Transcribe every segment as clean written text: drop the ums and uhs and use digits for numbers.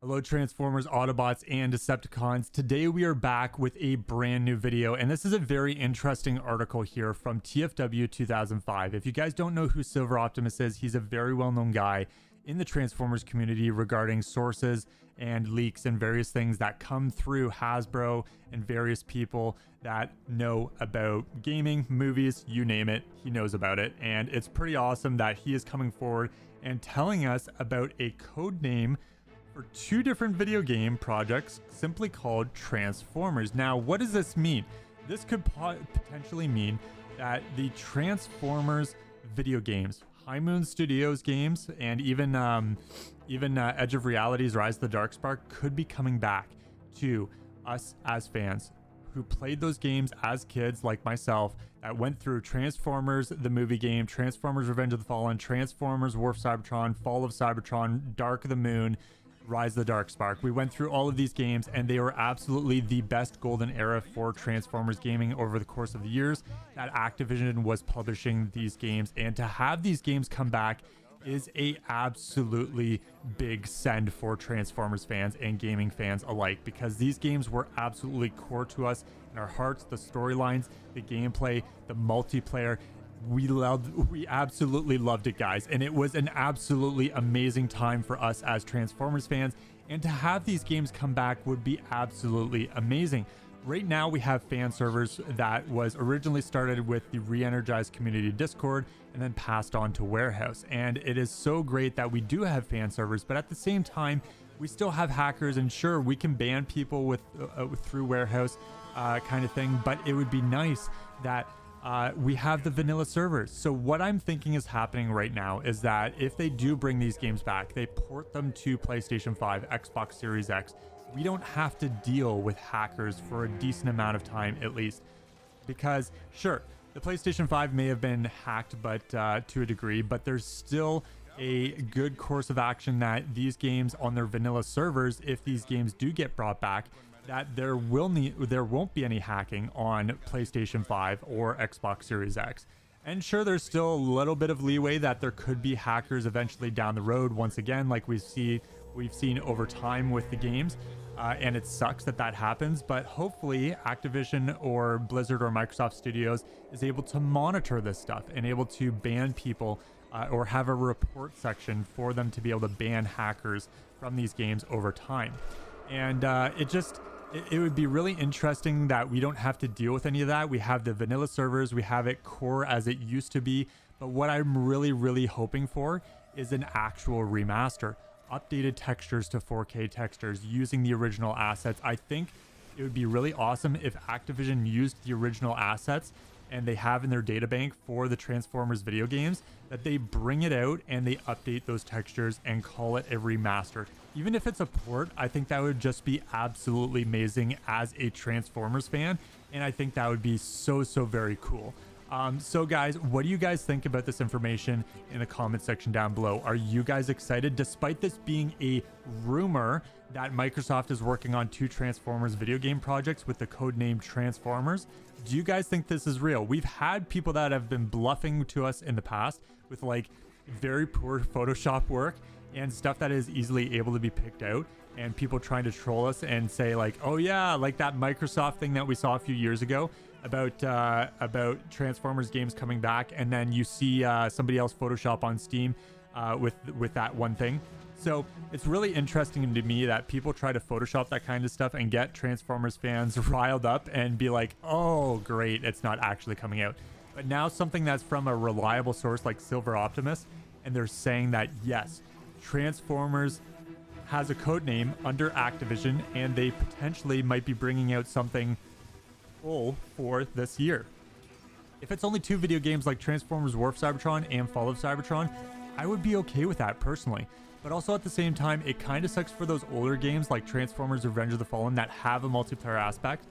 Hello Transformers, Autobots, and Decepticons. Today we are back with a brand new video, and this is a very interesting article here from TFW 2005. If you guys don't know who Silver Optimus is, he's a very well-known guy in the Transformers community regarding sources and leaks and various things that come through Hasbro and various people that know about gaming, movies, you name it, he knows about it. And it's pretty awesome that he is coming forward and telling us about a code name for two different video game projects simply called Transformers. Now, what does this mean? This could potentially mean that the Transformers video games, High Moon Studios games, and even Edge of Reality's Rise of the Darkspark could be coming back to us as fans who played those games as kids like myself, that went through Transformers the movie game, Transformers Revenge of the Fallen, Transformers War of Cybertron, Fall of Cybertron, Dark of the Moon, Rise of the Darkspark. We went through all of these games and they were absolutely the best golden era for Transformers gaming over the course of the years that Activision was publishing these games. And to have these games come back is a absolutely big send for Transformers fans and gaming fans alike, because these games were absolutely core to us in our hearts. The storylines, the gameplay, the multiplayer, we absolutely loved it, guys, and it was an absolutely amazing time for us as Transformers fans, and to have these games come back would be absolutely amazing. Right now we have fan servers that was originally started with the re-energized community Discord and then passed on to Warehouse, and it is so great that we do have fan servers, but at the same time we still have hackers, and sure, we can ban people with through Warehouse kind of thing, but it would be nice that we have the vanilla servers. So what I'm thinking is happening right now is that if they do bring these games back, they port them to PlayStation 5, Xbox Series X, we don't have to deal with hackers for a decent amount of time at least. Because sure, the PlayStation 5 may have been hacked, but to a degree, but there's still a good course of action that these games on their vanilla servers, if these games do get brought back, that there won't be any hacking on PlayStation 5 or Xbox Series X. And sure, there's still a little bit of leeway that there could be hackers eventually down the road, once again, like we've seen over time with the games, and it sucks that that happens, but hopefully Activision or Blizzard or Microsoft Studios is able to monitor this stuff and able to ban people or have a report section for them to be able to ban hackers from these games over time. And it would be really interesting that we don't have to deal with any of that. We have the vanilla servers, we have it core as it used to be, but what I'm really hoping for is an actual remaster, updated textures to 4K textures using the original assets. I think it would be really awesome if Activision used the original assets and they have in their databank for the Transformers video games, that they bring it out and they update those textures and call it a remaster. Even if it's a port, I think that would just be absolutely amazing as a Transformers fan, and I think that would be so very cool. So guys, what do you guys think about this information in the comment section down below? Are you guys excited, despite this being a rumor that Microsoft is working on two Transformers video game projects with the codename Transformers? Do you guys think this is real? We've had people that have been bluffing to us in the past with like very poor Photoshop work and stuff that is easily able to be picked out, and people trying to troll us and say like, oh yeah, like that Microsoft thing that we saw a few years ago about Transformers games coming back, and then you see somebody else Photoshop on Steam with that one thing. So it's really interesting to me that people try to Photoshop that kind of stuff and get Transformers fans riled up and be like, oh great, it's not actually coming out. But now something that's from a reliable source like Silver Optimus, and they're saying that yes, Transformers has a code name under Activision and they potentially might be bringing out something full for this year. If it's only two video games like Transformers War of Cybertron and Fall of Cybertron, I would be okay with that personally. But also at the same time, it kind of sucks for those older games like Transformers Revenge of the Fallen that have a multiplayer aspect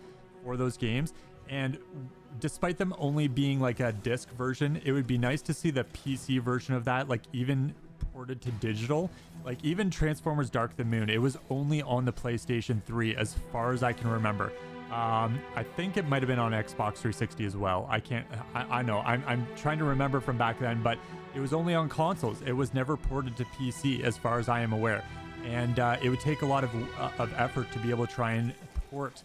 for those games. And despite them only being like a disc version, it would be nice to see the PC version of that, like even ported to digital. Like even Transformers Dark of the Moon, it was only on the PlayStation 3 as far as I can remember. I think it might have been on Xbox 360 as well. I know, I'm trying to remember from back then, but it was only on consoles. It was never ported to PC as far as I am aware. And it would take a lot of effort to be able to try and port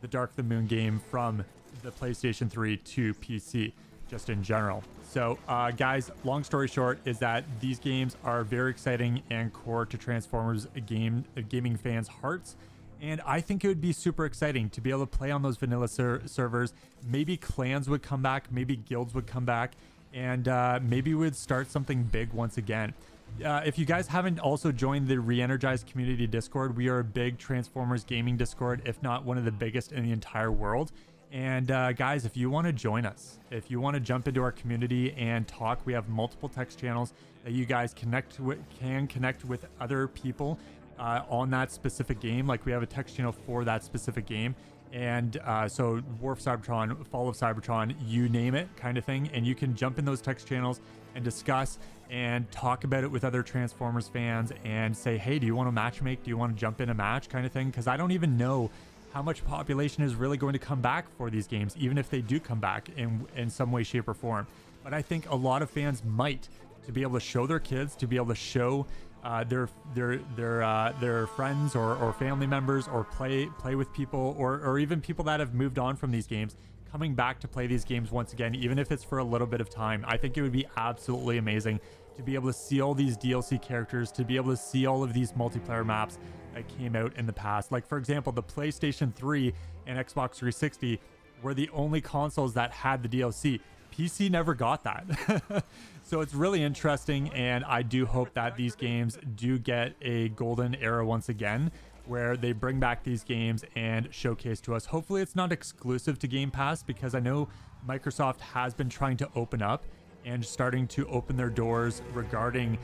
the Dark of the Moon game from the PlayStation 3 to PC, just in general. So guys, long story short is that these games are very exciting and core to Transformers gaming fans' hearts. And I think it would be super exciting to be able to play on those vanilla servers. Maybe clans would come back, maybe guilds would come back, and maybe we'd start something big once again. If you guys haven't also joined the Re-Energized Community Discord, we are a big Transformers gaming Discord, if not one of the biggest in the entire world. And guys, if you want to join us, if you want to jump into our community and talk, we have multiple text channels that you guys can connect with other people on that specific game. Like we have a text channel for that specific game. And so War of Cybertron, Fall of Cybertron, you name it kind of thing. And you can jump in those text channels and discuss and talk about it with other Transformers fans and say, hey, do you want to match make? Do you want to jump in a match kind of thing? Because I don't even know how much population is really going to come back for these games, even if they do come back in some way, shape, or form. But I think a lot of fans might, to be able to show their kids, to be able to show their friends or family members, or play with people, or even people that have moved on from these games, coming back to play these games once again, even if it's for a little bit of time. I think it would be absolutely amazing to be able to see all these DLC characters, to be able to see all of these multiplayer maps that came out in the past. Like for example, the PlayStation 3 and Xbox 360 were the only consoles that had the DLC. PC never got that. So it's really interesting, and I do hope that these games do get a golden era once again, where they bring back these games and showcase to us. Hopefully it's not exclusive to Game Pass, because I know Microsoft has been trying to open up and starting to open their doors regarding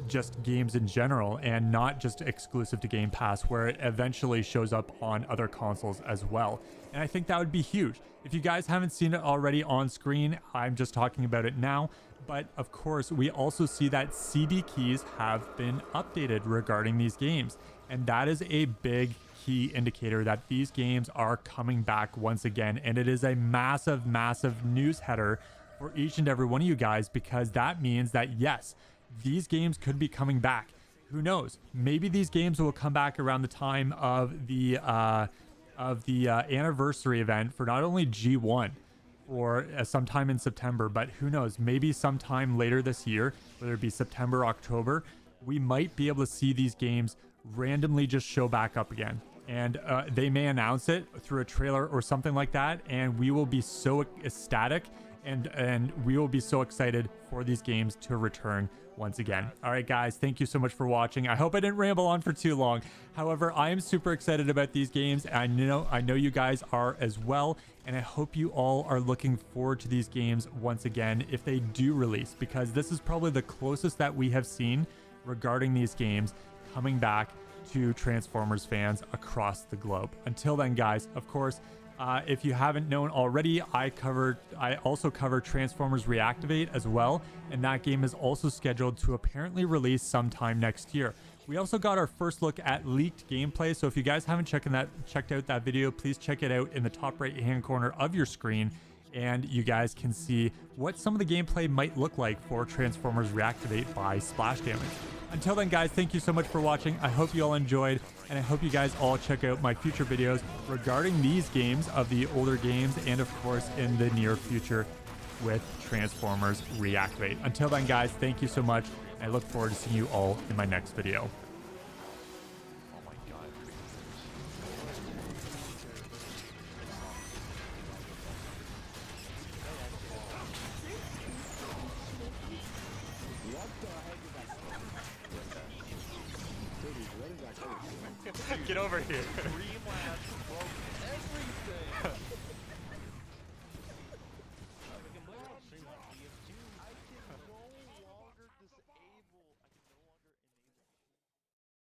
just games in general, and not just exclusive to Game Pass, where it eventually shows up on other consoles as well. And I think that would be huge. If you guys haven't seen it already on screen, I'm just talking about it now. But of course, we also see that CD keys have been updated regarding these games. And that is a big key indicator that these games are coming back once again. And it is a massive, massive news header for each and every one of you guys, because that means that yes, these games could be coming back. Who knows? Maybe these games will come back around the time of the anniversary event for not only G1 or sometime in September, but who knows? Maybe sometime later this year, whether it be September, October, we might be able to see these games randomly just show back up again. And they may announce it through a trailer or something like that, and we will be so ecstatic and we will be so excited for these games to return once again. All right, guys, thank you so much for watching. I hope I didn't ramble on for too long. However, I am super excited about these games. I know you guys are as well, and I hope you all are looking forward to these games once again if they do release, because this is probably the closest that we have seen regarding these games coming back to Transformers fans across the globe. Until then, guys, of course, if you haven't known already, I also cover Transformers Reactivate as well, and that game is also scheduled to apparently release sometime next year. We also got our first look at leaked gameplay, so if you guys haven't checked out that video, please check it out in the top right hand corner of your screen, and you guys can see what some of the gameplay might look like for Transformers Reactivate by Splash Damage. Until then, guys, thank you so much for watching. I hope you all enjoyed, and I hope you guys all check out my future videos regarding these games of the older games, and of course in the near future with Transformers Reactivate. Until then, guys, thank you so much. I look forward to seeing you all in my next video. Oh my god. Get over here. Dreamland.